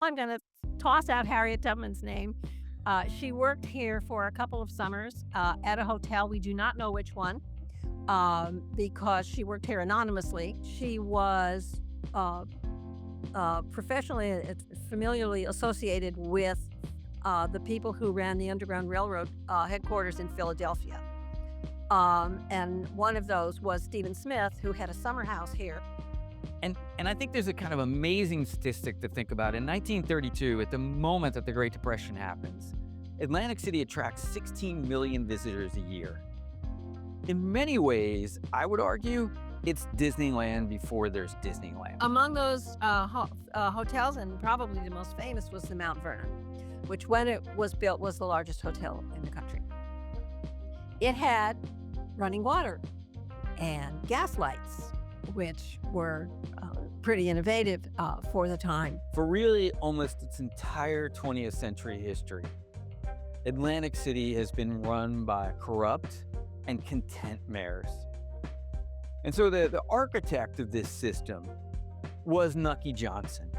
I'm going to toss out Harriet Tubman's name. She worked here for a couple of summers at a hotel. We do not know which one because she worked here anonymously. She was uh, professionally, familiarly associated with the people who ran the Underground Railroad headquarters in Philadelphia. And one of those was Stephen Smith, who had a summer house here. And I think there's a kind of amazing statistic to think about. In 1932, at the moment that the Great Depression happens, Atlantic City attracts 16 million visitors a year. In many ways, I would argue it's Disneyland before there's Disneyland. Among those hotels, and probably the most famous, was the Mount Vernon, which when it was built was the largest hotel in the country. It had running water and gas lights, which were pretty innovative for the time. For really almost its entire 20th century history, Atlantic City has been run by corrupt and content mayors. And so the architect of this system was Nucky Johnson.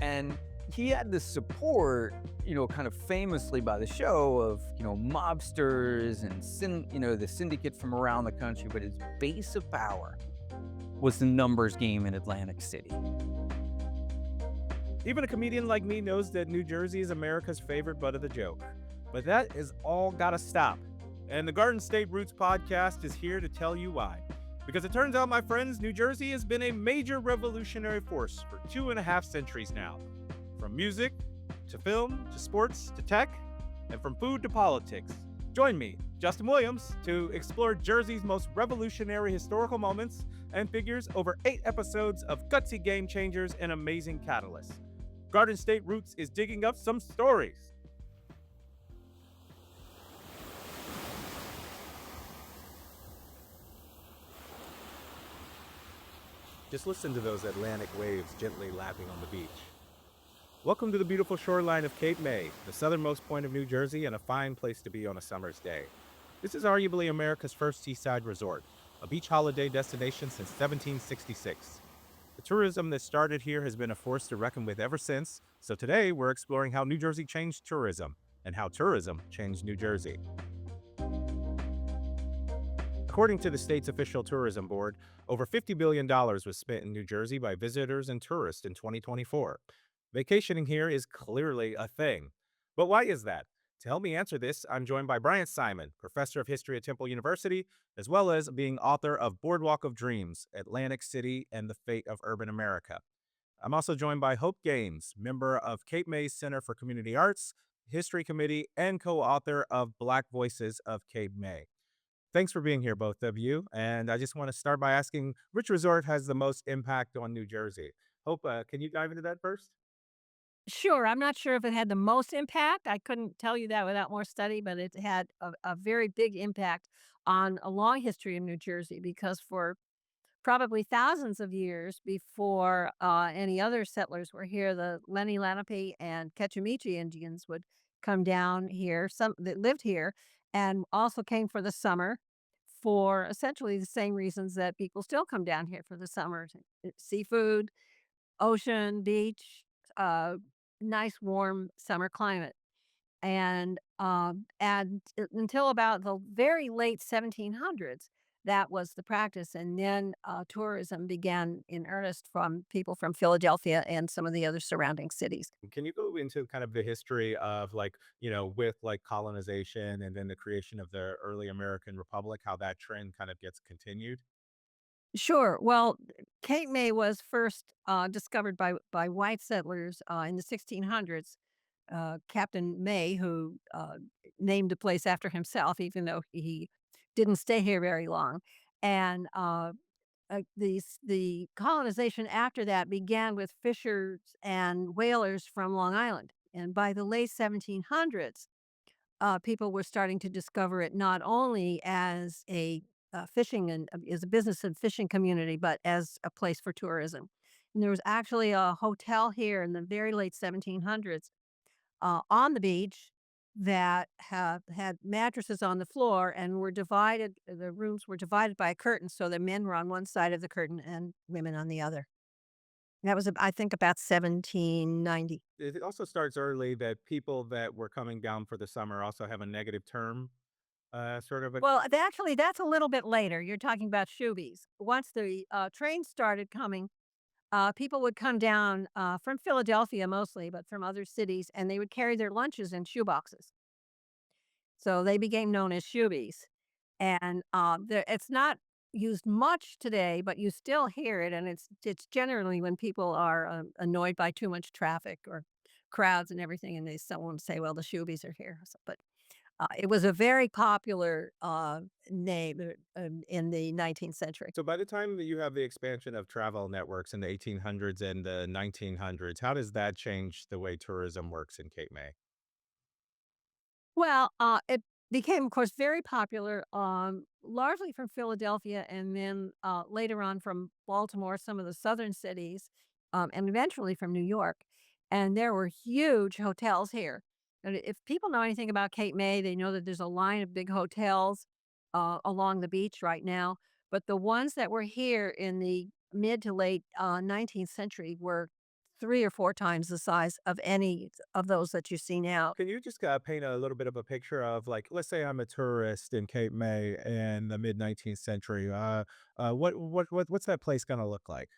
And he had the support, kind of famously by the show of, mobsters and, the syndicate from around the country. But his base of power was the numbers game in Atlantic City. Even a comedian like me knows that New Jersey is America's favorite butt of the joke. But that is all gotta stop. And the Garden State Roots podcast is here to tell you why. Because it turns out, my friends, New Jersey has been a major revolutionary force for 2.5 centuries now. From music, to film, to sports, to tech, and from food to politics. Join me, Justin Williams, to explore Jersey's most revolutionary historical moments and figures over 8 episodes of gutsy game changers and amazing catalysts. Garden State Roots is digging up some stories. Just listen to those Atlantic waves gently lapping on the beach. Welcome to the beautiful shoreline of Cape May, the southernmost point of New Jersey and a fine place to be on a summer's day. This is arguably America's first seaside resort, a beach holiday destination since 1766. The tourism that started here has been a force to reckon with ever since, so today we're exploring how New Jersey changed tourism and how tourism changed New Jersey. According to the state's official tourism board, over $50 billion was spent in New Jersey by visitors and tourists in 2024. Vacationing here is clearly a thing. But why is that? To help me answer this, I'm joined by Bryant Simon, professor of history at Temple University, as well as being author of Boardwalk of Dreams, Atlantic City and the Fate of Urban America. I'm also joined by Hope Gaines, member of Cape May's Center for Community Arts, History Committee, and co-author of Black Voices of Cape May. Thanks for being here, both of you. And I just want to start by asking, which resort has the most impact on New Jersey? Hope, can you dive into that first? Sure, I'm not sure if it had the most impact. I couldn't tell you that without more study, but it had a very big impact on a long history in New Jersey because for probably thousands of years before any other settlers were here, the Lenni Lenape and Ketchimechi Indians would come down here, some that lived here, and also came for the summer for essentially the same reasons that people still come down here for the summer: seafood, ocean, beach, uh, nice warm summer climate. Until about the very late 1700s, that was the practice. And then tourism began in earnest from people from Philadelphia and some of the other surrounding cities. Can you go into kind of the history of with like colonization and then the creation of the early American Republic, how that trend kind of gets continued? Sure. Well, Cape May was first discovered by white settlers in the 1600s. Captain May, who named the place after himself, even though he didn't stay here very long, and the colonization after that began with fishers and whalers from Long Island, and by the late 1700s, people were starting to discover it not only as a fishing and as a business and fishing community, but as a place for tourism. And there was actually a hotel here in the very late 1700s on the beach that have had mattresses on the floor and were divided. The rooms were divided by a curtain, so the men were on one side of the curtain and women on the other. That was, I think, about 1790. It also starts early that people that were coming down for the summer also have a negative term, sort of a Well, actually, that's a little bit later. You're talking about shoebies. Once the trains started coming, people would come down from Philadelphia mostly, but from other cities, and they would carry their lunches in shoe boxes. So they became known as shoebies. And it's not used much today, but you still hear it. And it's generally when people are annoyed by too much traffic or crowds and everything, and someone say, "Well, the shoebies are here." So, but it was a very popular name in the 19th century. So by the time that you have the expansion of travel networks in the 1800s and the 1900s, how does that change the way tourism works in Cape May? Well, it became, of course, very popular, largely from Philadelphia, and then later on from Baltimore, some of the southern cities, and eventually from New York. And there were huge hotels here. And if people know anything about Cape May, they know that there's a line of big hotels along the beach right now. But the ones that were here in the mid to late 19th century were three or four times the size of any of those that you see now. Can you just paint a little bit of a picture of, like, let's say I'm a tourist in Cape May in the mid 19th century. What's that place going to look like?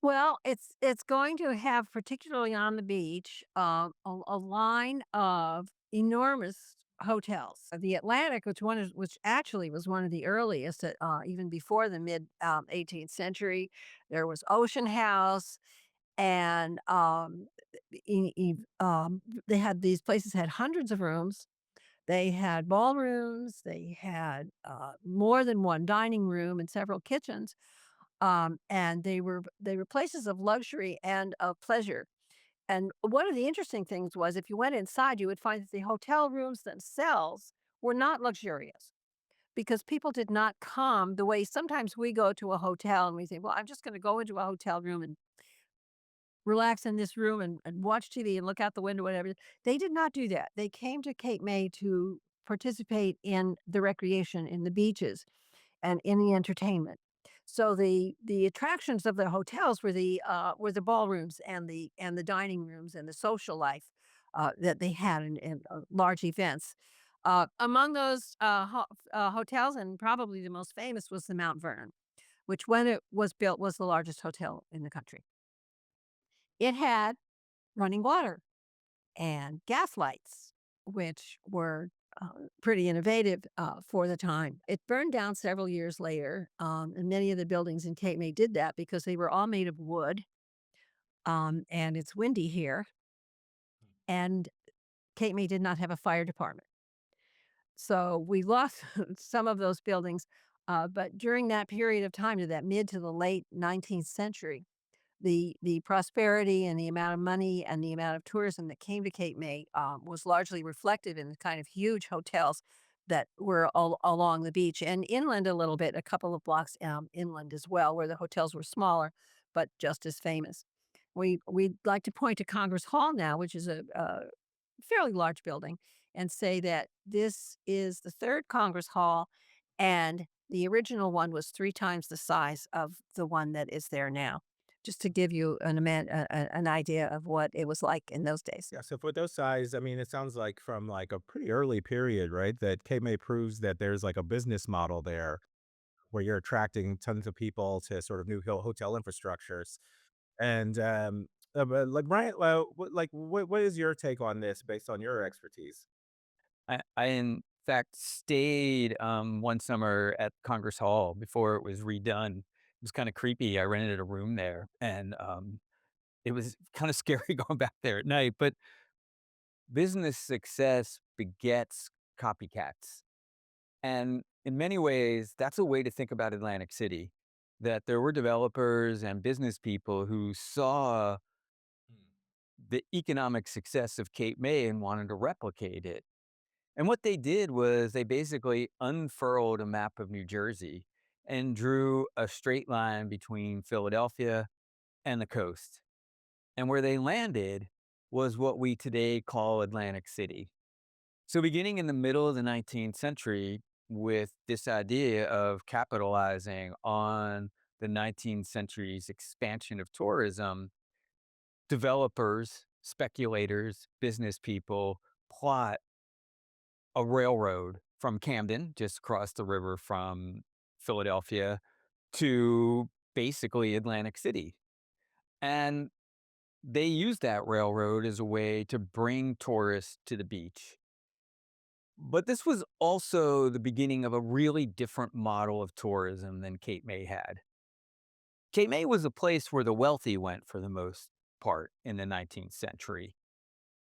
Well, it's going to have, particularly on the beach, a line of enormous hotels. The Atlantic, which actually was one of the earliest, even before the mid 18th century, there was Ocean House, and they had these places had hundreds of rooms. They had ballrooms. They had more than one dining room and several kitchens, and they were places of luxury and of pleasure. And one of the interesting things was if you went inside, you would find that the hotel rooms themselves were not luxurious because people did not come the way sometimes we go to a hotel and we think, well, I'm just going to go into a hotel room and relax in this room and watch TV and look out the window, whatever. They did not do that. They came to Cape May to participate in the recreation in the beaches and in the entertainment. So the attractions of the hotels were the ballrooms and the dining rooms and the social life that they had in large events. Among those hotels, and probably the most famous, was the Mount Vernon, which when it was built was the largest hotel in the country. It had running water and gas lights, which were pretty innovative for the time. It burned down several years later, and many of the buildings in Cape May did that because they were all made of wood, and it's windy here, and Cape May did not have a fire department. So we lost some of those buildings, but during that period of time, to that mid to the late 19th century, the prosperity and the amount of money and the amount of tourism that came to Cape May was largely reflected in the kind of huge hotels that were all along the beach and inland a little bit, a couple of blocks inland as well, where the hotels were smaller but just as famous. We'd like to point to Congress Hall now, which is a fairly large building, and say that this is the third Congress Hall, and the original one was three times the size of the one that is there now. Just to give you an idea of what it was like in those days. Yeah, so for those size, I mean, it sounds like from like a pretty early period, right? That Cape May proves that there's like a business model there where you're attracting tons of people to sort of new hotel infrastructures. And but like Bryant, what is your take on this based on your expertise? I in fact stayed one summer at Congress Hall before it was redone. It was kind of creepy. I rented a room there, and it was kind of scary going back there at night. But business success begets copycats. And in many ways, that's a way to think about Atlantic City, that there were developers and business people who saw the economic success of Cape May and wanted to replicate it. And what they did was they basically unfurled a map of New Jersey and drew a straight line between Philadelphia and the coast. And where they landed was what we today call Atlantic City. So, beginning in the middle of the 19th century, with this idea of capitalizing on the 19th century's expansion of tourism, developers, speculators, business people plot a railroad from Camden, just across the river from Philadelphia, to basically Atlantic City. And they use that railroad as a way to bring tourists to the beach. But this was also the beginning of a really different model of tourism than Cape May had. Cape May was a place where the wealthy went for the most part in the 19th century.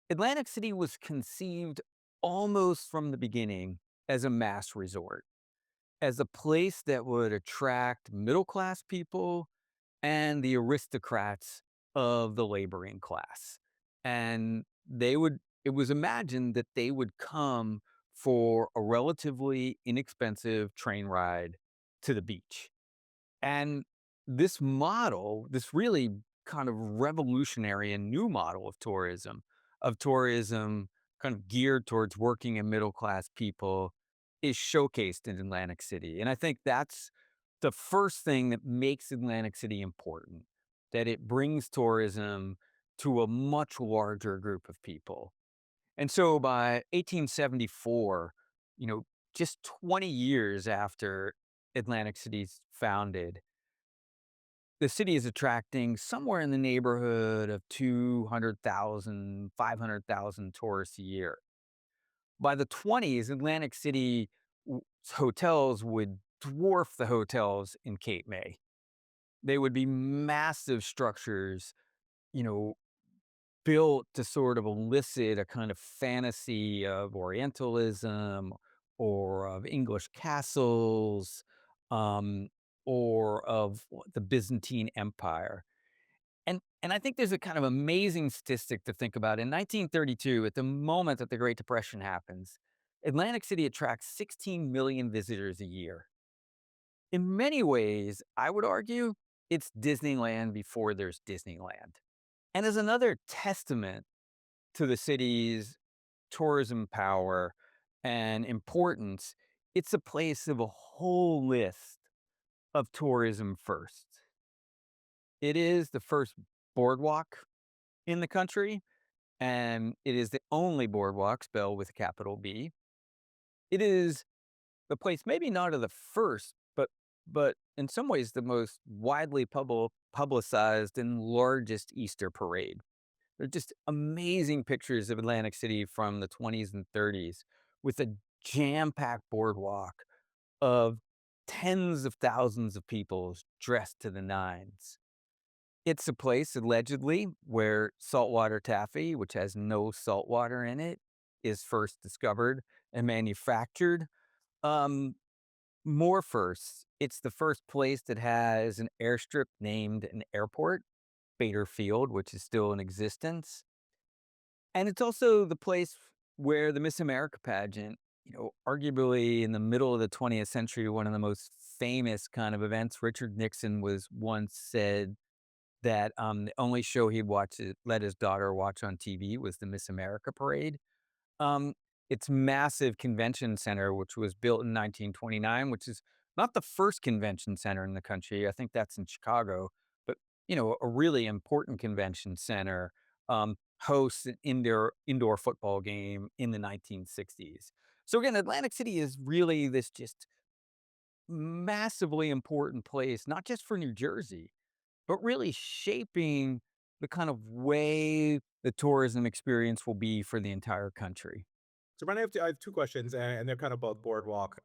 Atlantic City was conceived almost from the beginning as a mass resort, as a place that would attract middle class people and the aristocrats of the laboring class. And it was imagined that they would come for a relatively inexpensive train ride to the beach. And this model, this really kind of revolutionary and new model of tourism kind of geared towards working and middle class people, is showcased in Atlantic City. And I think that's the first thing that makes Atlantic City important, that it brings tourism to a much larger group of people. And so by 1874, you know, just 20 years after Atlantic City's founded, the city is attracting somewhere in the neighborhood of 200,000, 500,000 tourists a year. By the 20s, Atlantic City hotels would dwarf the hotels in Cape May. They would be massive structures, you know, built to sort of elicit a kind of fantasy of Orientalism or of English castles, um, or of the Byzantine Empire. And I think there's a kind of amazing statistic to think about. In 1932, at the moment that the Great Depression happens, Atlantic City attracts 16 million visitors a year. In many ways, I would argue it's Disneyland before there's Disneyland. And as another testament to the city's tourism power and importance, it's a place of a whole list of tourism firsts. It is the first boardwalk in the country, and it is the only boardwalk spelled with a capital B. It is the place, maybe not of the first, but in some ways the most widely publicized and largest Easter parade. They're just amazing pictures of Atlantic City from the 20s and 30s with a jam-packed boardwalk of tens of thousands of people dressed to the nines. It's a place allegedly where saltwater taffy, which has no salt water in it, is first discovered and manufactured. Um, More firsts. It's the first place that has an airstrip named an airport, Bader Field, which is still in existence. And it's also the place where the Miss America pageant, arguably in the middle of the 20th century, one of the most famous kind of events. Richard Nixon was once said that the only show he'd let his daughter watch on TV was the Miss America parade. Um, its massive convention center, which was built in 1929, which is not the first convention center in the country. I think that's in Chicago, but a really important convention center, hosts an indoor football game in the 1960s. So again, Atlantic City is really this just massively important place, not just for New Jersey, but really shaping the kind of way the tourism experience will be for the entire country. So, Brian, I have two questions, and they're kind of both boardwalk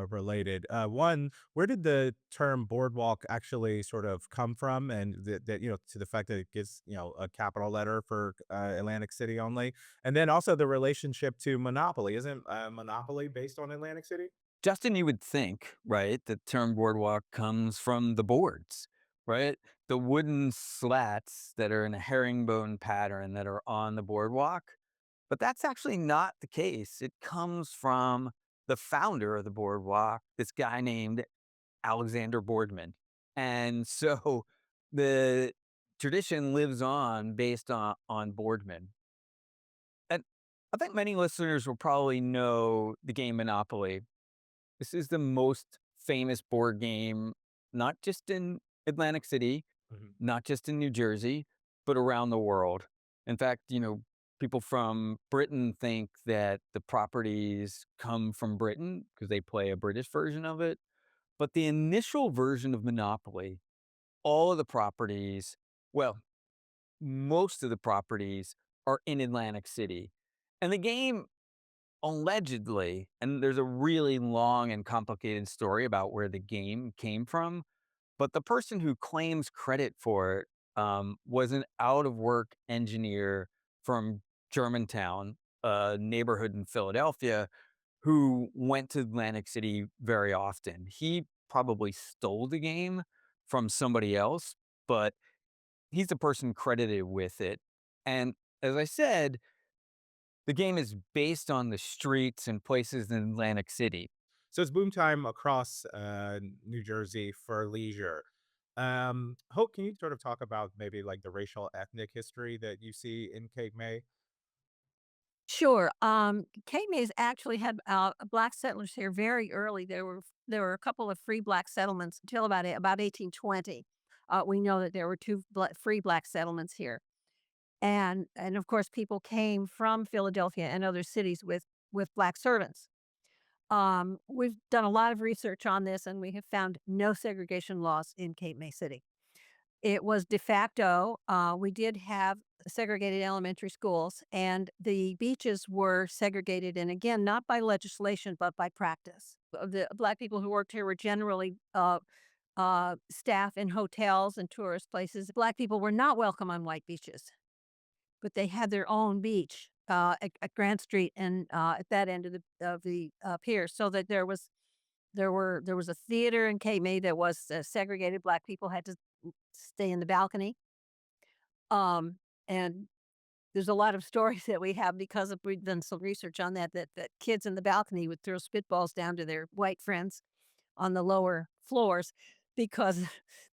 related. One, where did the term boardwalk actually sort of come from, and that to the fact that it gives a capital letter for Atlantic City only, and then also the relationship to Monopoly. Isn't Monopoly based on Atlantic City? Justin, you would think, right, the term boardwalk comes from the boards, right? The wooden slats that are in a herringbone pattern that are on the boardwalk. But that's actually not the case. It comes from the founder of the boardwalk, this guy named Alexander Boardman. And so the tradition lives on based on Boardman. And I think many listeners will probably know the game Monopoly. This is the most famous board game, not just in Atlantic City, Mhm. not just in New Jersey, but around the world. In fact, people from Britain think that the properties come from Britain because they play a British version of it. But the initial version of Monopoly, all of the properties, well, most of the properties are in Atlantic City. And the game allegedly, and there's a really long and complicated story about where the game came from, but the person who claims credit for it was an out of work engineer from Germantown, a neighborhood in Philadelphia, who went to Atlantic City very often. He probably stole the game from somebody else, but he's the person credited with it. And as I said, the game is based on the streets and places in Atlantic City. So it's boom time across New Jersey for leisure. Hope, can you sort of talk about maybe like the racial ethnic history that you see in Cape May? Sure. Cape May's actually had black settlers here very early. There were a couple of free black settlements until about 1820. We know that there were two free black settlements here, and of course, people came from Philadelphia and other cities with black servants. We've done a lot of research on this, and we have found no segregation laws in Cape May City. It was de facto. We did have segregated elementary schools, and the beaches were segregated, and again, not by legislation, but by practice. The black people who worked here were generally staff in hotels and tourist places. Black people were not welcome on white beaches, but they had their own beach at Grant Street and at that end of the pier, so that there was a theater in Cape May that was segregated. Black people had to stay in the balcony. And there's a lot of stories that we have because we've done some research on that kids in the balcony would throw spitballs down to their white friends on the lower floors because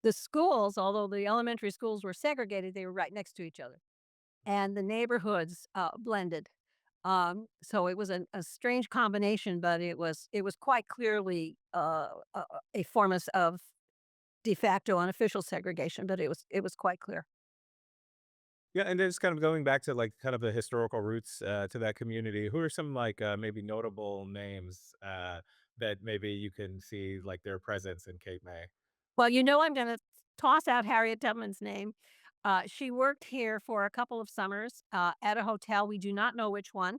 the schools, although the elementary schools were segregated, they were right next to each other, and the neighborhoods blended. So it was a strange combination, but it was quite clearly a form of de facto unofficial segregation, but it was quite clear. Yeah, and then just kind of going back to like kind of the historical roots to that community. Who are some like maybe notable names that maybe you can see like their presence in Cape May? Well, I'm gonna toss out Harriet Tubman's name. She worked here for a couple of summers, at a hotel. We do not know which one,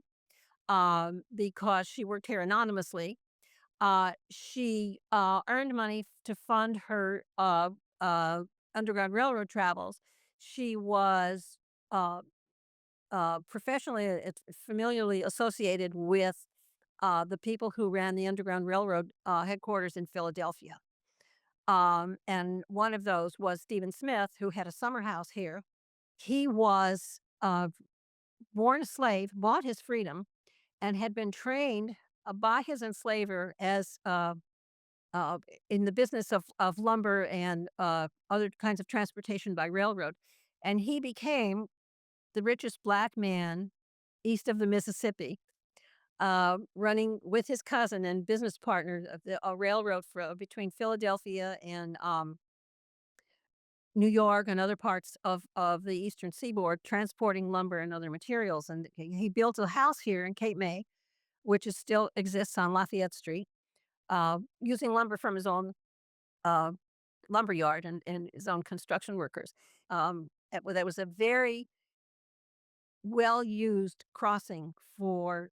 because she worked here anonymously. She, earned money to fund her, uh, Underground Railroad travels. She was, uh, professionally, familiarly associated with, the people who ran the Underground Railroad, headquarters in Philadelphia. And one of those was Stephen Smith, who had a summer house here. He was born a slave, bought his freedom, and had been trained by his enslaver as uh, in the business of lumber and other kinds of transportation by railroad. And he became the richest black man east of the Mississippi, running with his cousin and business partner of a railroad between Philadelphia and New York and other parts of the Eastern Seaboard, transporting lumber and other materials. And he built a house here in Cape May, which is still exists on Lafayette Street, using lumber from his own uh, lumber yard and his own construction workers. That was a very well used crossing for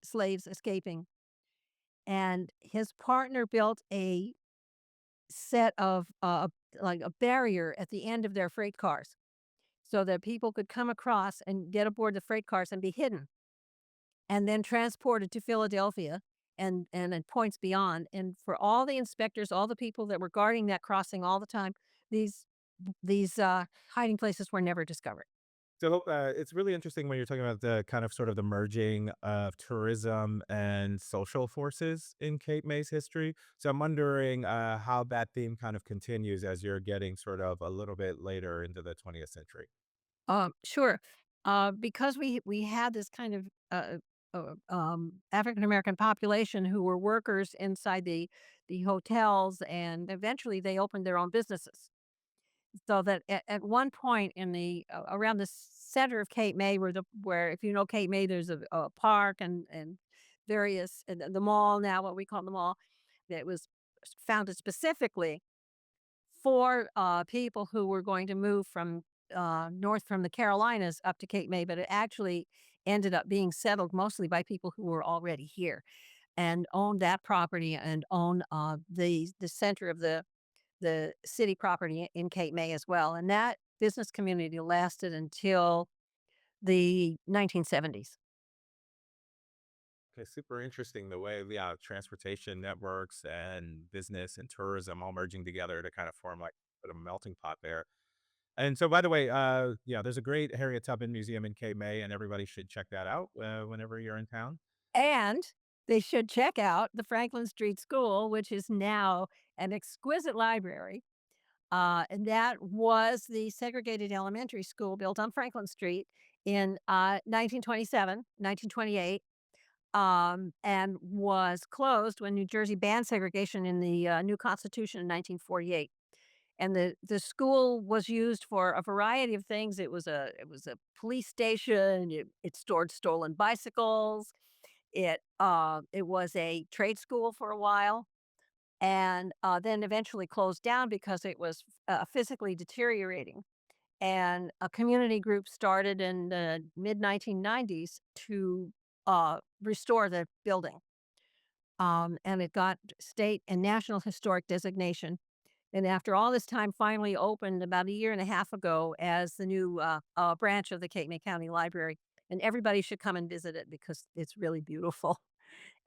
slaves escaping. And his partner built a set of like a barrier at the end of their freight cars so that people could come across and get aboard the freight cars and be hidden and then transported to Philadelphia and at points beyond. And for all the inspectors, all the people that were guarding that crossing all the time, these these hiding places were never discovered. So it's really interesting when you're talking about the kind of sort of the merging of tourism and social forces in Cape May's history. So I'm wondering how that theme kind of continues as you're getting sort of a little bit later into the 20th century. Sure. Because we had this kind of African American population who were workers inside the hotels, and eventually they opened their own businesses. So that at one point in the around the center of Cape May, where if you know Cape May, there's a park and various and the mall now, what we call the mall, that was founded specifically for people who were going to move from north from the Carolinas up to Cape May, but it actually ended up being settled mostly by people who were already here and owned that property and own the center of the city property in Cape May as well, and that business community lasted until the 1970s. Okay, super interesting the way, yeah, transportation networks and business and tourism all merging together to kind of form like a melting pot there. And so, by the way, yeah, there's a great Harriet Tubman Museum in Cape May, and everybody should check that out whenever you're in town. And they should check out the Franklin Street School, which is now an exquisite library, and that was the segregated elementary school built on Franklin Street in 1927, 1928, and was closed when New Jersey banned segregation in the new Constitution in 1948. And the school was used for a variety of things. It was a police station. It stored stolen bicycles. It was a trade school for a while, and then eventually closed down because it was physically deteriorating. And a community group started in the mid 1990s to restore the building, and it got state and national historic designation. And after all this time, finally opened about a year and a half ago as the new branch of the Cape May County Library. And everybody should come and visit it because it's really beautiful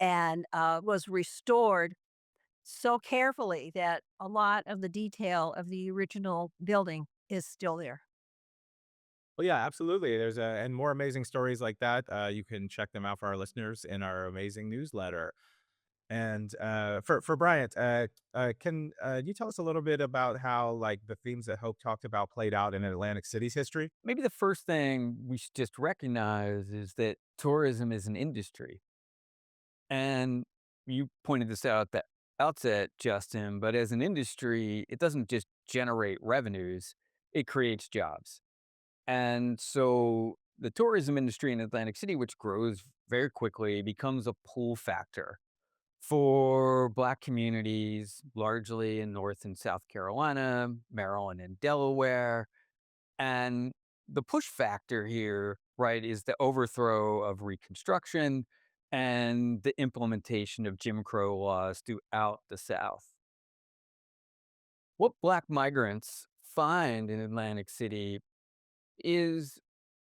and was restored so carefully that a lot of the detail of the original building is still there. Well, yeah, absolutely. There's and more amazing stories like that. You can check them out for our listeners in our amazing newsletter. And for Bryant, can you tell us a little bit about how like the themes that Hope talked about played out in Atlantic City's history? Maybe the first thing we should just recognize is that tourism is an industry. And you pointed this out at the outset, Justin, but as an industry, it doesn't just generate revenues, it creates jobs. And so the tourism industry in Atlantic City, which grows very quickly, becomes a pull factor for Black communities, largely in North and South Carolina, Maryland, and Delaware. And the push factor here, right, is the overthrow of Reconstruction and the implementation of Jim Crow laws throughout the South. What Black migrants find in Atlantic City is,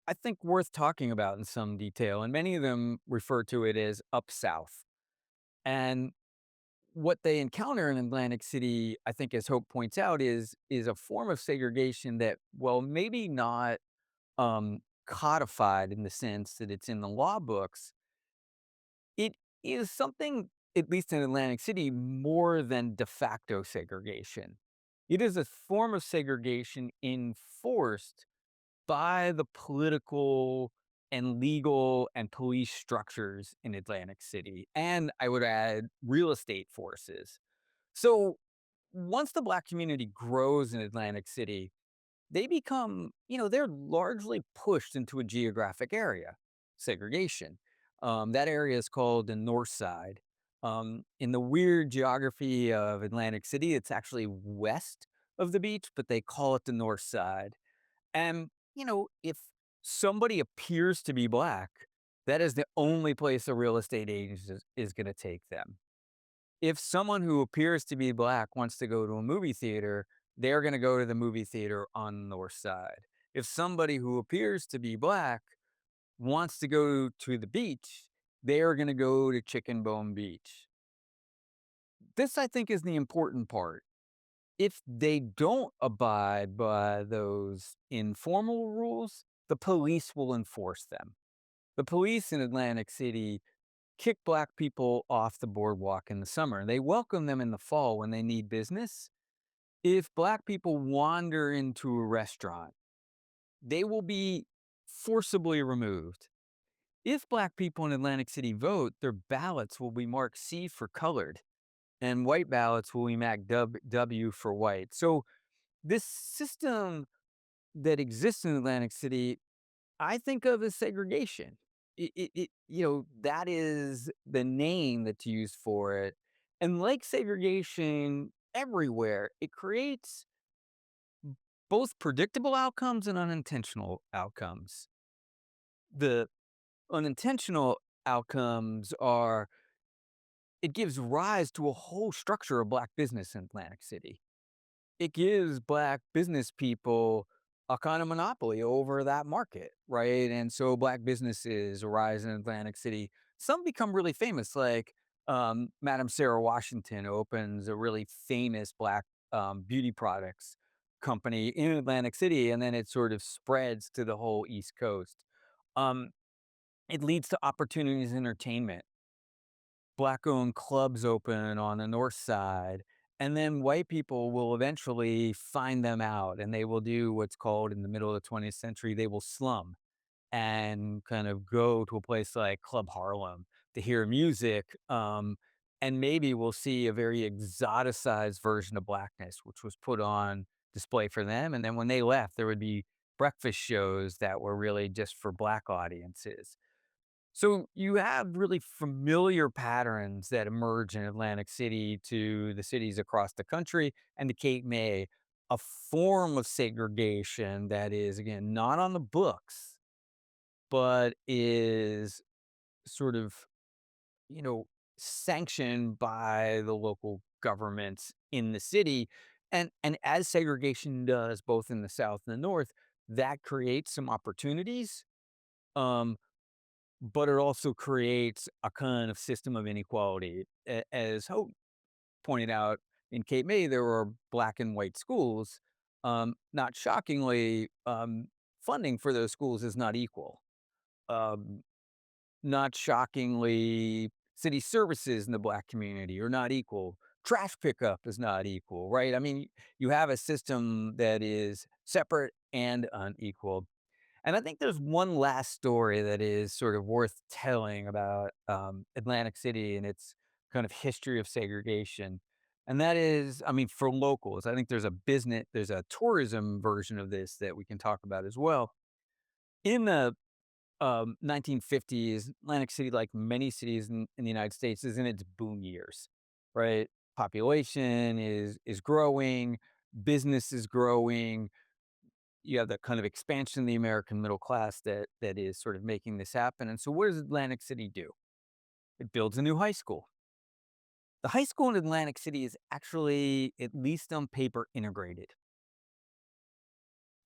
I think, worth talking about in some detail. And many of them refer to it as up South. And what they encounter in Atlantic City, I think, as Hope points out, is a form of segregation that, well, maybe not codified in the sense that it's in the law books. It is something, at least in Atlantic City, more than de facto segregation. It is a form of segregation enforced by the political and legal and police structures in Atlantic City. And I would add real estate forces. So once the Black community grows in Atlantic City, they become, they're largely pushed into a geographic area, segregation. That area is called the North Side. In the weird geography of Atlantic City, it's actually west of the beach, but they call it the North Side. And, if somebody appears to be Black, that is the only place a real estate agent is going to take them. If someone who appears to be Black wants to go to a movie theater, they're gonna go to the movie theater on the North Side. If somebody who appears to be Black wants to go to the beach, they are gonna go to Chicken Bone Beach. This, I think, is the important part. If they don't abide by those informal rules, the police will enforce them. The police in Atlantic City kick Black people off the boardwalk in the summer. They welcome them in the fall when they need business. If Black people wander into a restaurant, they will be forcibly removed. If Black people in Atlantic City vote, their ballots will be marked C for colored, and white ballots will be marked W for white. So this system that exists in Atlantic City, I think of as segregation. That is the name that's used for it. And like segregation everywhere, it creates both predictable outcomes and unintentional outcomes. The unintentional outcomes are it gives rise to a whole structure of Black business in Atlantic City. It gives Black business people a kind of monopoly over that market, right? And so Black businesses arise in Atlantic City. Some become really famous, like Madam Sarah Washington opens a really famous Black beauty products company in Atlantic City, and then it sort of spreads to the whole East Coast. Um, it leads to opportunities in entertainment. Black-owned clubs open on the north side, and then white people will eventually find them out, and they will do what's called in the middle of the 20th century, they will slum and kind of go to a place like Club Harlem to hear music, and maybe we'll see a very exoticized version of Blackness, which was put on display for them, and then when they left, there would be breakfast shows that were really just for Black audiences. So you have really familiar patterns that emerge in Atlantic City to the cities across the country and to Cape May, a form of segregation that is, again, not on the books, but is sort of, you know, sanctioned by the local governments in the city. And as segregation does both in the South and the North, that creates some opportunities. Um, but it also creates a kind of system of inequality. As Hope pointed out, in Cape May, there were Black and white schools. Not shockingly, funding for those schools is not equal. Um, Not shockingly, city services in the Black community are not equal. Trash pickup is not equal, right? I mean, you have a system that is separate and unequal. And I think there's one last story that is sort of worth telling about Atlantic City and its kind of history of segregation. And that is, I mean, for locals, I think there's a tourism version of this that we can talk about as well. In the 1950s, Atlantic City, like many cities in the United States, is in its boom years, right? Population is growing, business is growing, you have that kind of expansion in the American middle class that is sort of making this happen. And so what does Atlantic City do? It builds a new high school. The high school in Atlantic City is actually, at least on paper, integrated.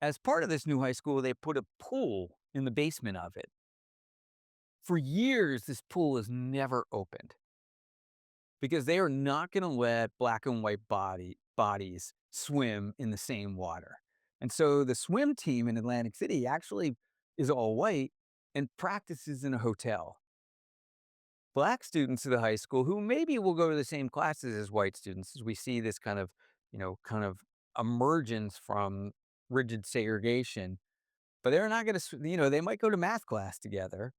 As part of this new high school, they put a pool in the basement of it. For years, this pool is never opened because they are not going to let Black and white bodies swim in the same water. And so the swim team in Atlantic City actually is all white and practices in a hotel. Black students of the high school who maybe will go to the same classes as white students, as we see this kind of emergence from rigid segregation, but they're not going to, they might go to math class together,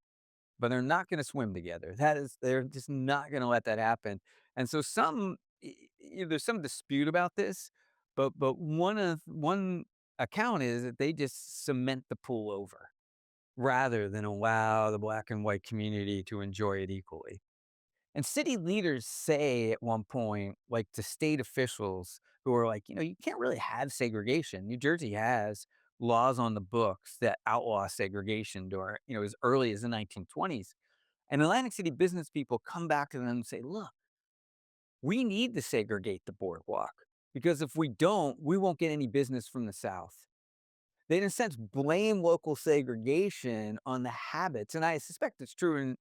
but they're not gonna swim together. They're just not gonna let that happen. And so there's some dispute about this, but one account is that they just cement the pool over rather than allow the Black and white community to enjoy it equally. And city leaders say at one point, like to state officials who are like, you can't really have segregation. New Jersey has laws on the books that outlaw segregation during, as early as the 1920s. And Atlantic City business people come back to them and say, look, we need to segregate the boardwalk because if we don't, we won't get any business from the South. They, in a sense, blame local segregation on the habits, and I suspect it's true in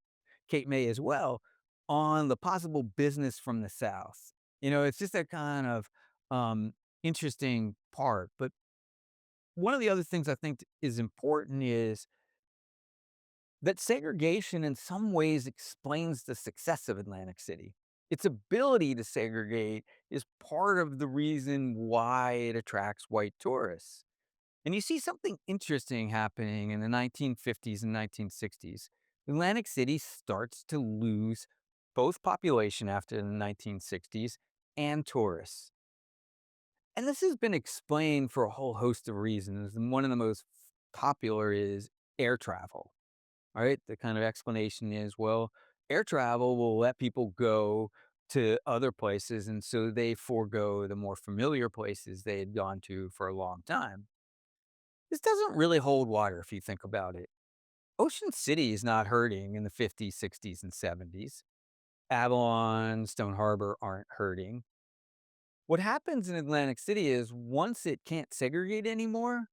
Cape May as well, on the possible business from the South. It's just a kind of interesting part. But one of the other things I think is important is that segregation in some ways explains the success of Atlantic City. Its ability to segregate is part of the reason why it attracts white tourists. And you see something interesting happening in the 1950s and 1960s. Atlantic City starts to lose both population after the 1960s and tourists. And this has been explained for a whole host of reasons. And one of the most popular is air travel. All right. The kind of explanation is, well, air travel will let people go to other places. And so they forego the more familiar places they had gone to for a long time. This doesn't really hold water if you think about it. Ocean City is not hurting in the 50s, 60s, and 70s. Avalon, Stone Harbor aren't hurting. What happens in Atlantic City is once it can't segregate anymore,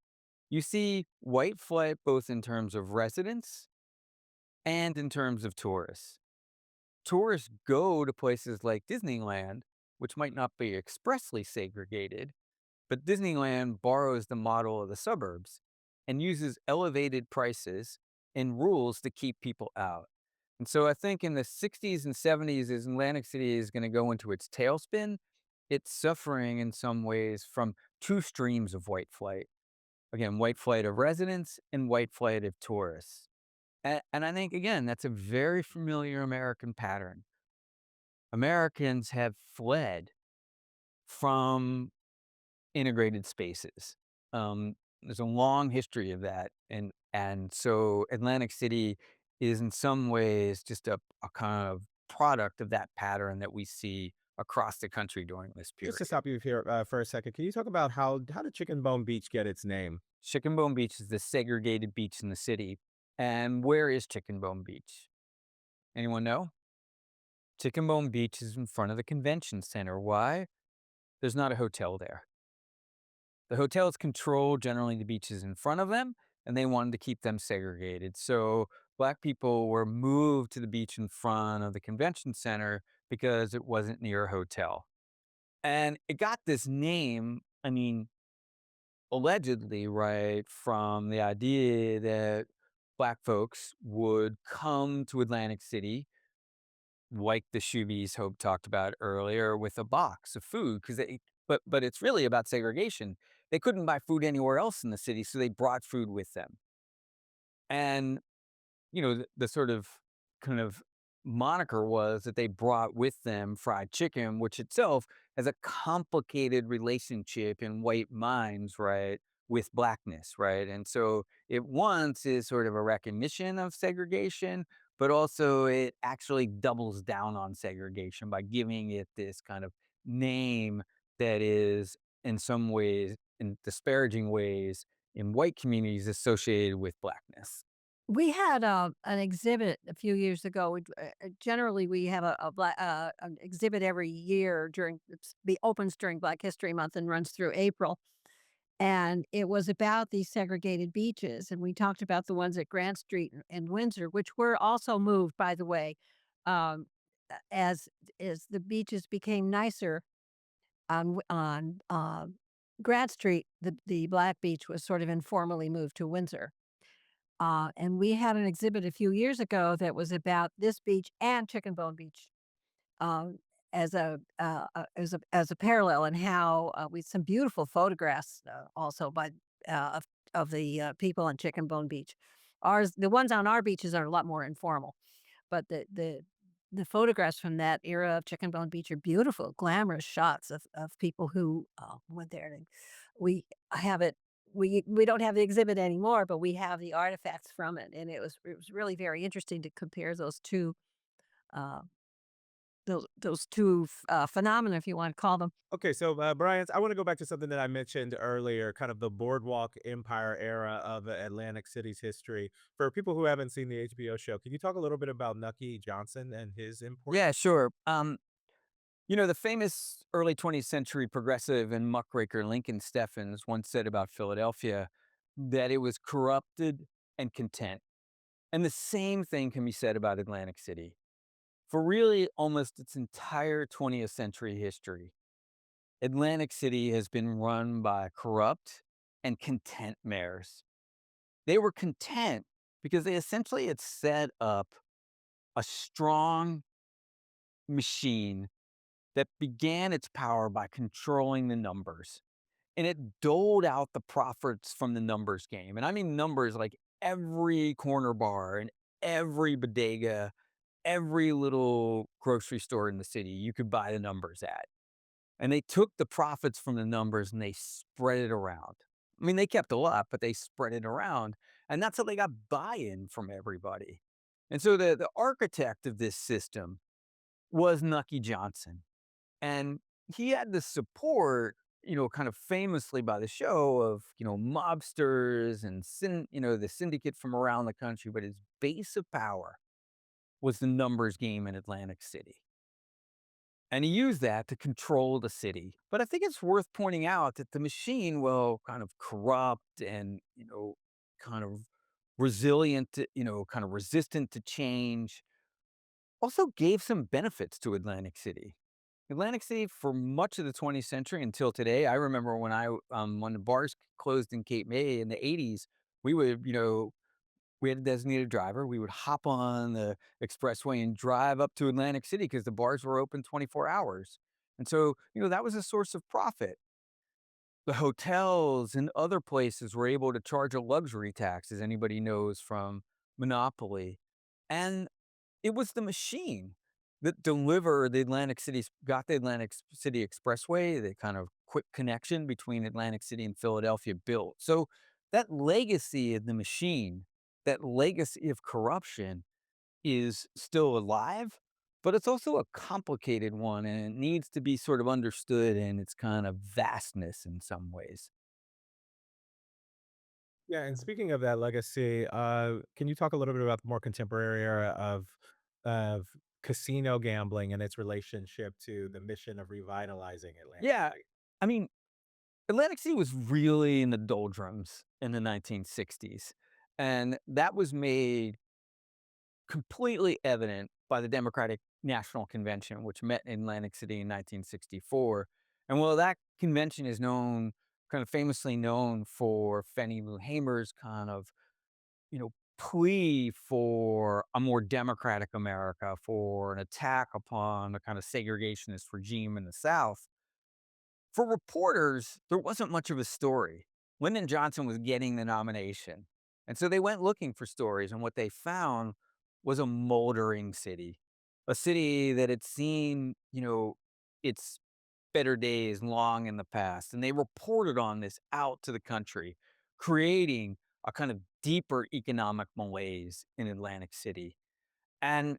you see white flight both in terms of residents and in terms of tourists. Tourists go to places like Disneyland, which might not be expressly segregated, but Disneyland borrows the model of the suburbs and uses elevated prices and rules to keep people out. And so I think in the 60s and 70s, as Atlantic City is going to go into its tailspin, it's suffering in some ways from two streams of white flight. Again, white flight of residents and white flight of tourists. And I think, again, that's a very familiar American pattern. Americans have fled from integrated spaces. There's a long history of that, and so Atlantic City is in some ways just a kind of product of that pattern that we see across the country during this Just to period. stop you here for a second, can you talk about how did Chicken Bone Beach get its name? Chicken Bone Beach is the segregated beach in the city. And where is Chicken Bone Beach? Anyone know? Chicken Bone Beach is in front of the convention center. Why? There's not a hotel there. The hotels control generally the beaches in front of them, and they wanted to keep them segregated. So black people were moved to the beach in front of the convention center because it wasn't near a hotel. And it got this name, I mean, allegedly, right, from the idea that black folks would come to Atlantic City, like the Shoebies Hope talked about earlier, with a box of food because but it's really about segregation. They couldn't buy food anywhere else in the city, so they brought food with them. And the sort of kind of moniker was that they brought with them fried chicken, which itself has a complicated relationship in white minds, right, with blackness, right? And so it once is sort of a recognition of segregation, but also it actually doubles down on segregation by giving it this kind of name that is in some ways, in disparaging ways, in white communities associated with blackness. We had, an exhibit a few years ago. Generally, we have an exhibit every year opens during Black History Month and runs through April, and it was about these segregated beaches, and we talked about the ones at Grant Street and Windsor, which were also moved, by the way, um, as the beaches became nicer on Grant Street, the Black Beach was sort of informally moved to Windsor. And we had an exhibit a few years ago that was about this beach and Chicken Bone Beach, um, as a parallel, and how with some beautiful photographs also by of the people on Chicken Bone Beach. The ones on our beaches are a lot more informal, but the photographs from that era of Chicken Bone Beach are beautiful, glamorous shots of people who, went there, and we have it we don't have the exhibit anymore, but we have the artifacts from it, and it was really very interesting to compare uh, those 2 phenomena, if you wanna call them. Okay, so Bryant, I want to go back to something that I mentioned earlier, kind of the Boardwalk Empire era of Atlantic City's history. For people who haven't seen the HBO show, can you talk a little bit about Nucky Johnson and his import? Yeah, sure. The famous early 20th century progressive and muckraker Lincoln Steffens once said about Philadelphia that it was corrupted and content. And the same thing can be said about Atlantic City. For really almost its entire 20th century history, Atlantic City has been run by corrupt and content mayors. They were content because they essentially had set up a strong machine that began its power by controlling the numbers. And it doled out the profits from the numbers game. And I mean numbers like every corner bar and every bodega, every little grocery store in the city you could buy the numbers at. And they took the profits from the numbers and they spread it around. I mean, they kept a lot, but they spread it around. And that's how they got buy-in from everybody. And so the architect of this system was Nucky Johnson. And he had the support, kind of famously by the show of, mobsters and the syndicate from around the country. But his base of power was the numbers game in Atlantic City. And he used that to control the city. But I think it's worth pointing out that the machine, well, kind of corrupt and, kind of resilient, kind of resistant to change, also gave some benefits to Atlantic City. Atlantic City, for much of the 20th century until today, I remember when the bars closed in Cape May in the 80s, we would, we had a designated driver. We would hop on the expressway and drive up to Atlantic City because the bars were open 24 hours. And so, that was a source of profit. The hotels and other places were able to charge a luxury tax, as anybody knows from Monopoly. And it was the machine that delivered got the Atlantic City Expressway, the kind of quick connection between Atlantic City and Philadelphia built. So that legacy of the machine, that legacy of corruption is still alive, but it's also a complicated one and it needs to be sort of understood in its kind of vastness in some ways. Yeah, and speaking of that legacy, can you talk a little bit about the more contemporary era of casino gambling and its relationship to the mission of revitalizing Atlantic Yeah. City? I mean, Atlantic City was really in the doldrums in the 1960s. And that was made completely evident by the Democratic National Convention, which met in Atlantic City in 1964. And while that convention is kind of famously known for Fannie Lou Hamer's kind of, plea for a more democratic America, for an attack upon the kind of segregationist regime in the South, for reporters, there wasn't much of a story. Lyndon Johnson was getting the nomination. And so they went looking for stories, and what they found was a moldering city, a city that had seen, its better days long in the past. And they reported on this out to the country, creating a kind of deeper economic malaise in Atlantic City. And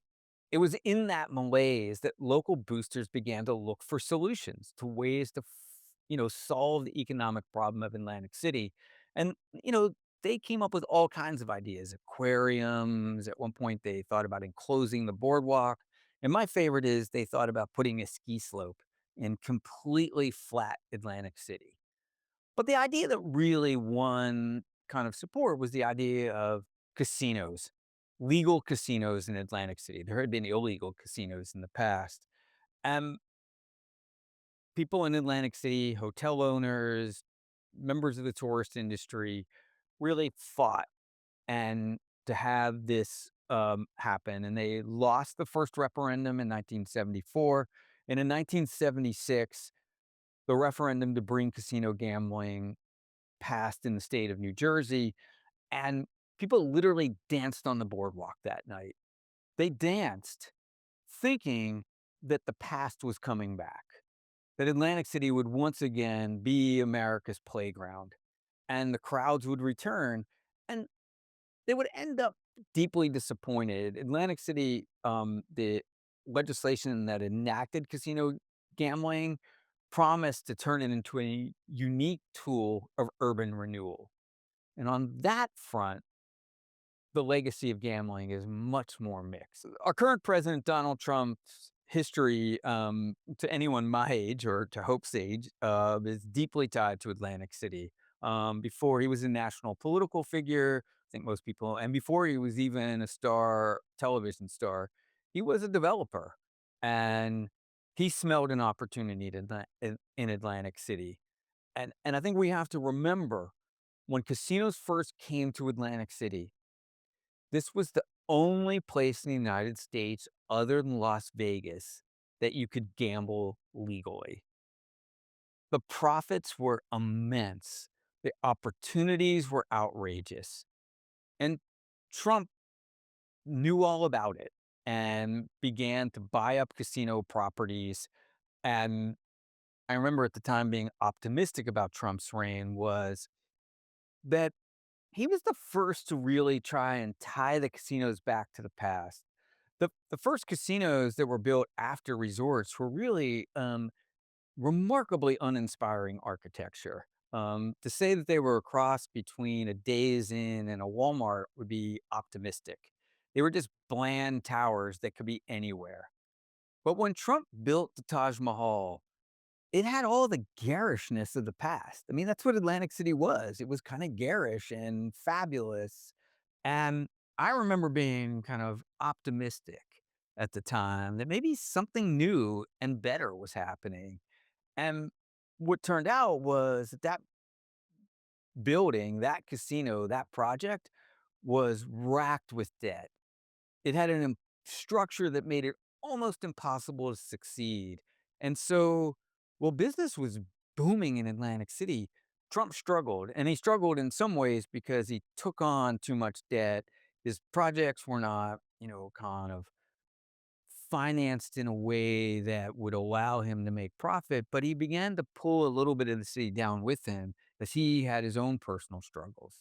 it was in that malaise that local boosters began to look for solutions to ways to, solve the economic problem of Atlantic City. And, they came up with all kinds of ideas, aquariums. At one point, they thought about enclosing the boardwalk. And my favorite is they thought about putting a ski slope in completely flat Atlantic City. But the idea that really won kind of support was the idea of casinos, legal casinos in Atlantic City. There had been illegal casinos in the past. And people in Atlantic City, hotel owners, members of the tourist industry really fought and to have this happen. And they lost the first referendum in 1974. And in 1976, the referendum to bring casino gambling passed in the state of New Jersey, and people literally danced on the boardwalk that night. They danced thinking that the past was coming back, that Atlantic City would once again be America's playground, and the crowds would return, and they would end up deeply disappointed. Atlantic City, the legislation that enacted casino gambling promised to turn it into a unique tool of urban renewal. And on that front, the legacy of gambling is much more mixed. Our current president, Donald Trump's history, to anyone my age or to Hope's age, is deeply tied to Atlantic City. Before he was a national political figure, I think most people, and before he was even a television star, he was a developer. And he smelled an opportunity in Atlantic City. And I think we have to remember when casinos first came to Atlantic City, this was the only place in the United States other than Las Vegas that you could gamble legally. The profits were immense. The opportunities were outrageous. And Trump knew all about it and began to buy up casino properties. And I remember at the time being optimistic about Trump's reign was that he was the first to really try and tie the casinos back to the past. The first casinos that were built after resorts were really remarkably uninspiring architecture. To say that they were a cross between a Days Inn and a Walmart would be optimistic. They were just bland towers that could be anywhere. But when Trump built the Taj Mahal, it had all the garishness of the past. I mean, that's what Atlantic City was. It was kind of garish and fabulous. And I remember being kind of optimistic at the time that maybe something new and better was happening. And what turned out was that that building, that casino, that project was racked with debt. It had structure that made it almost impossible to succeed. And so, while business was booming in Atlantic City, Trump struggled. And he struggled in some ways because he took on too much debt. His projects were not, kind of financed in a way that would allow him to make profit, but he began to pull a little bit of the city down with him as he had his own personal struggles.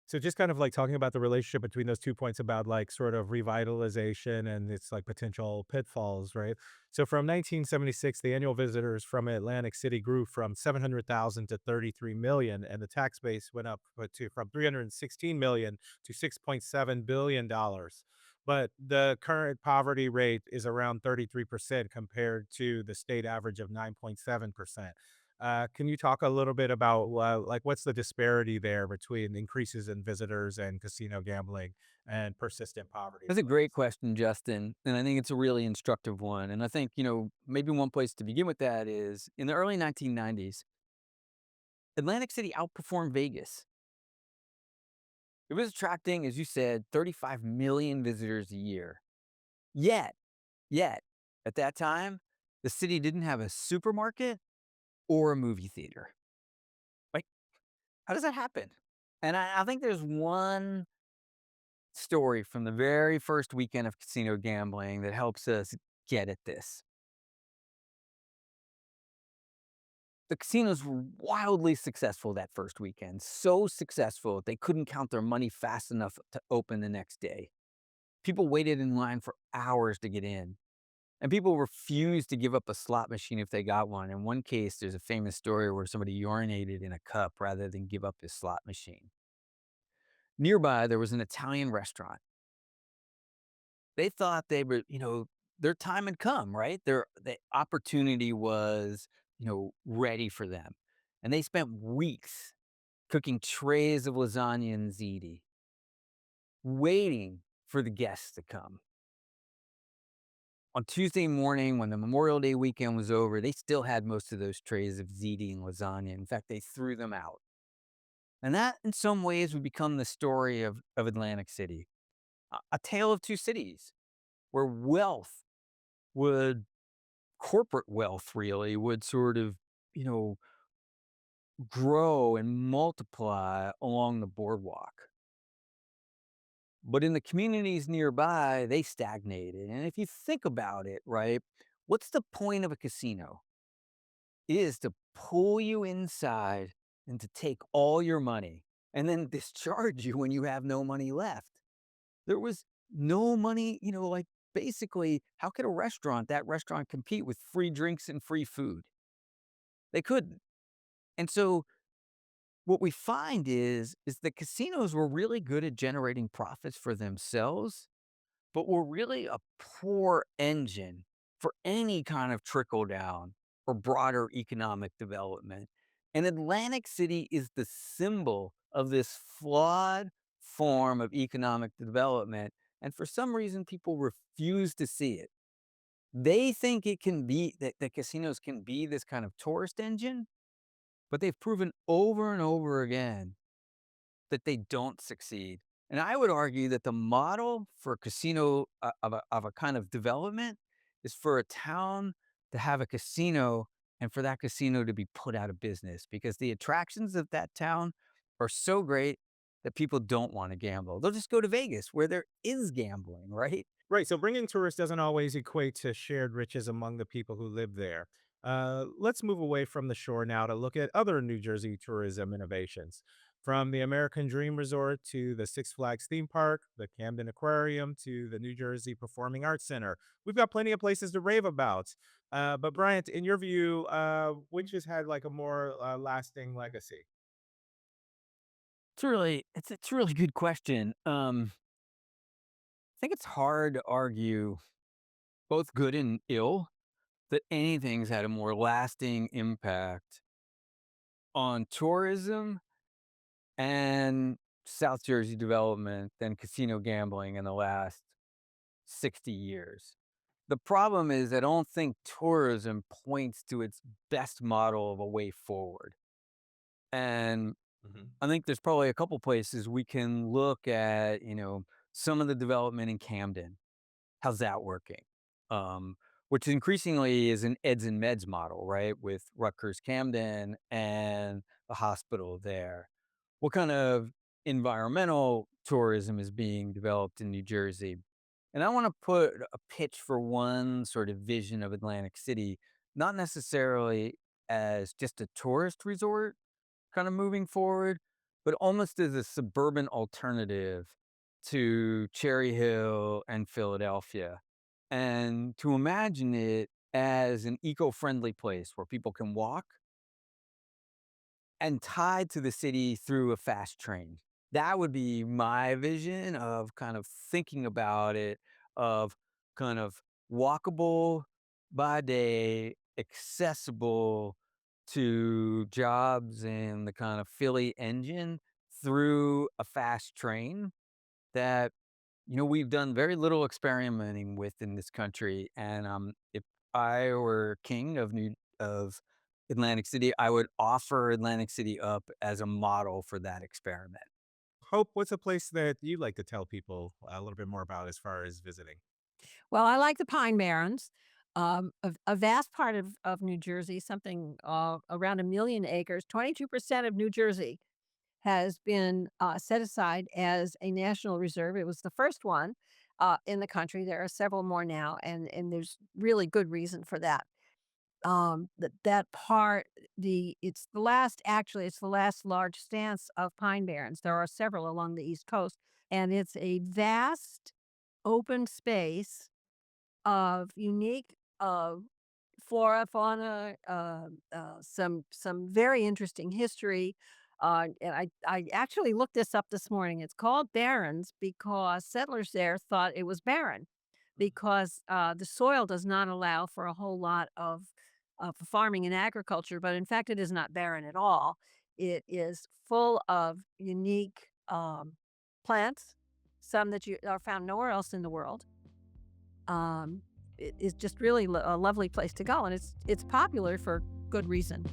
So just kind of like talking about the relationship between those 2 points about like sort of revitalization and its like potential pitfalls, right? So from 1976, the annual visitors from Atlantic City grew from 700,000 to 33 million, and the tax base went up to from 316 million to 6.7 billion dollars. But the current poverty rate is around 33% compared to the state average of 9.7%. Can you talk a little bit about like what's the disparity there between increases in visitors and casino gambling and persistent poverty That's a great rates? question, Justin. And I think it's a really instructive one. And I think, maybe one place to begin with that is in the early 1990s, Atlantic City outperformed Vegas. It was attracting, as you said, 35 million visitors a year. Yet, yet, at that time, the city didn't have a supermarket or a movie theater. Like, how does that happen? And I think there's one story from the very first weekend of casino gambling that helps us get at this. The casinos were wildly successful that first weekend, so successful they couldn't count their money fast enough to open the next day. People waited in line for hours to get in, and people refused to give up a slot machine if they got one. In one case, there's a famous story where somebody urinated in a cup rather than give up his slot machine. Nearby, there was an Italian restaurant. They thought they were, their time had come, right? The opportunity was, ready for them. And they spent weeks cooking trays of lasagna and ziti, waiting for the guests to come. On Tuesday morning, when the Memorial Day weekend was over, they still had most of those trays of ziti and lasagna. In fact, they threw them out. And that, in some ways, would become the story of Atlantic City, a tale of two cities where would corporate wealth really would sort of, you know, grow and multiply along the boardwalk. But in the communities nearby, they stagnated. And if you think about it, right, what's the point of a casino? It is to pull you inside and to take all your money and then discharge you when you have no money left. There was no money, like basically, how could that restaurant compete with free drinks and free food? They couldn't. And so what we find is that casinos were really good at generating profits for themselves, but were really a poor engine for any kind of trickle down or broader economic development. And Atlantic City is the symbol of this flawed form of economic development. And for some reason, people refuse to see it. They think it can be that casinos can be this kind of tourist engine, but they've proven over and over again that they don't succeed. And I would argue that the model for a casino of a kind of development is for a town to have a casino and for that casino to be put out of business because the attractions of that town are so great that people don't want to gamble. They'll just go to Vegas where there is gambling, right? Right. So bringing tourists doesn't always equate to shared riches among the people who live there. Let's move away from the shore now to look at other New Jersey tourism innovations. From the American Dream Resort to the Six Flags theme park, the Camden Aquarium to the New Jersey Performing Arts Center. We've got plenty of places to rave about. But Bryant, in your view, which has had like a more lasting legacy? It's a really good question. I think it's hard to argue both good and ill that anything's had a more lasting impact on tourism and South Jersey development than casino gambling in the last 60 years. The problem is, I don't think tourism points to its best model of a way forward. And Mhm. I think there's probably a couple places we can look at, some of the development in Camden. How's that working? Um, which increasingly is an eds and meds model, right? With Rutgers Camden and the hospital there. What kind of environmental tourism is being developed in New Jersey? And I want to put a pitch for one sort of vision of Atlantic City, not necessarily as just a tourist resort kind of moving forward, but almost as a suburban alternative to Cherry Hill and Philadelphia. And to imagine it as an eco friendly place where people can walk and tied to the city through a fast train. That would be my vision of kind of thinking about it, of kind of walkable by day, accessible to jobs in the kind of Philly engine through a fast train that we've done very little experimenting with in this country. And if I were king of Atlantic City, I would offer Atlantic City up as a model for that experiment. Hope, what's a place that you like to tell people a little bit more about as far as visiting? Well, I like the Pine Barrens. A vast part of New Jersey, something around 1 million acres, 22% of New Jersey has been set aside as a national reserve. It was the first one in the country. There are several more now, and there's really good reason for that. That part, it's the last large stance of pine barrens. There are several along the East Coast, and it's a vast open space of unique flora, fauna, some very interesting history. And I actually looked this up this morning. It's called Barrens because settlers there thought it was barren because the soil does not allow for a whole lot of farming and agriculture. But in fact, it is not barren at all. It is full of unique plants, some that you are found nowhere else in the world. um, it is just really a lovely place to go, and it's popular for good reason.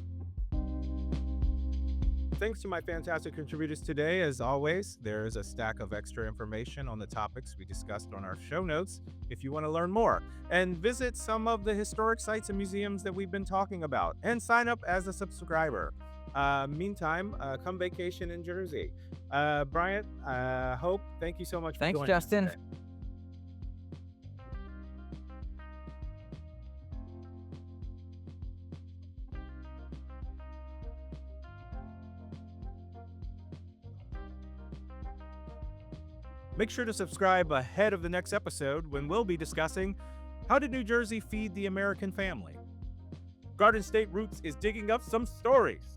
Thanks to my fantastic contributors today. As always, there's a stack of extra information on the topics we discussed on our show notes if you want to learn more. And visit some of the historic sites and museums that we've been talking about and sign up as a subscriber. Meantime, come vacation in Jersey. Bryant, Hope, thank you so much for Thanks, joining us Justin. today. Make sure to subscribe ahead of the next episode when we'll be discussing how did New Jersey feed the American family? Garden State Roots is digging up some stories.